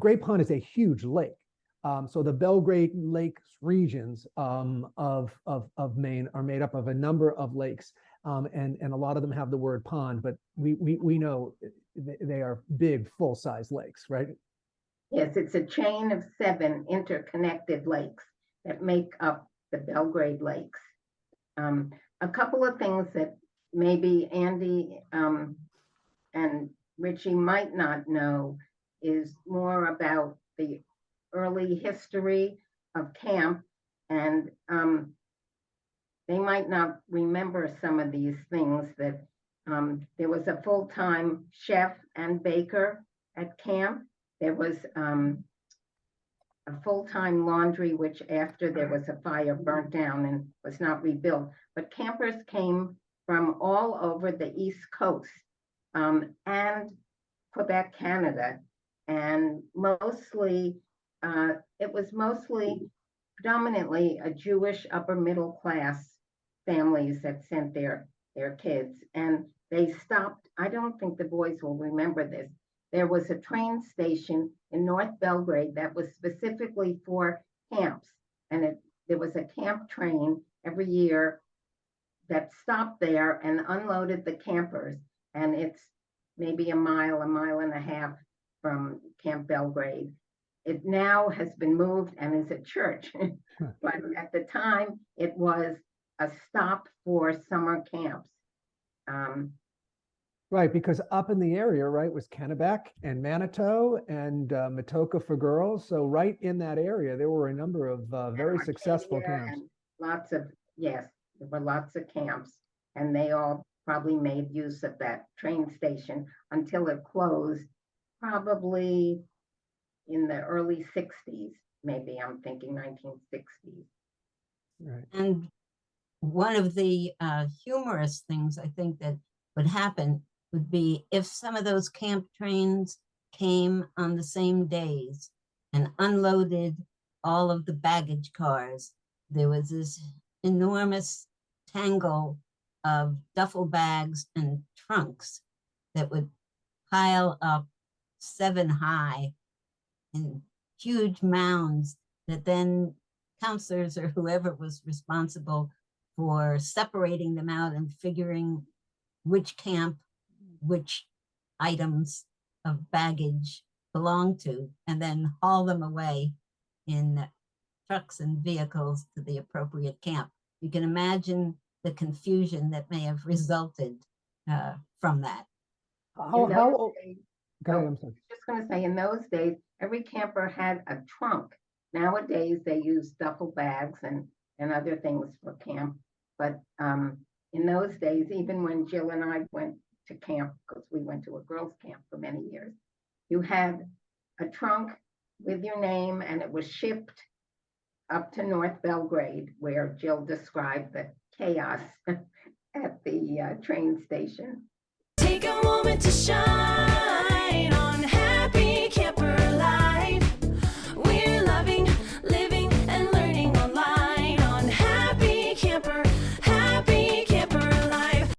Great Pond is a huge lake. So the Belgrade Lakes regions of Maine are made up of a number of lakes, and a lot of them have the word pond, but we know they are big, full-size lakes, right? Yes, it's a chain of 7 interconnected lakes that make up the Belgrade Lakes. A couple of things that maybe Andy and Richie might not know is more about the early history of camp, and they might not remember some of these things, that there was a full-time chef and baker at camp. There was a full-time laundry, which after there was a fire burnt down and was not rebuilt. But campers came from all over the East Coast and Quebec, Canada, and mostly it was predominantly a Jewish upper middle class families that sent their kids, and they stopped. I don't think the boys will remember this. There was a train station in North Belgrade that was specifically for camps, and there was a camp train every year that stopped there and unloaded the campers, and it's maybe a mile and a half from Camp Belgrade. It now has been moved and is a church, but at the time it was a stop for summer camps. Right, because up in the area, right, was Kennebec and Manitou and Matoka for girls. So right in that area, there were a number of very successful camps. Lots of, yes, there were lots of camps, and they all probably made use of that train station until it closed, probably in the early 60s, maybe I'm thinking 1960s. Right. And one of the humorous things I think that would happen would be if some of those camp trains came on the same days and unloaded all of the baggage cars. There was this enormous tangle of duffel bags and trunks that would pile up 7 high in huge mounds, that then counselors or whoever was responsible for separating them out and figuring which camp which items of baggage belong to, and then haul them away in trucks and vehicles to the appropriate camp. You can imagine the confusion that may have resulted from that. Go ahead, I'm sorry. Just going to say, in those days, every camper had a trunk. Nowadays, they use duffel bags and other things for camp. But in those days, even when Jill and I went to camp, because we went to a girls' camp for many years, you had a trunk with your name, and it was shipped up to North Belgrade, where Jill described the chaos at the train station. Take a moment to shine.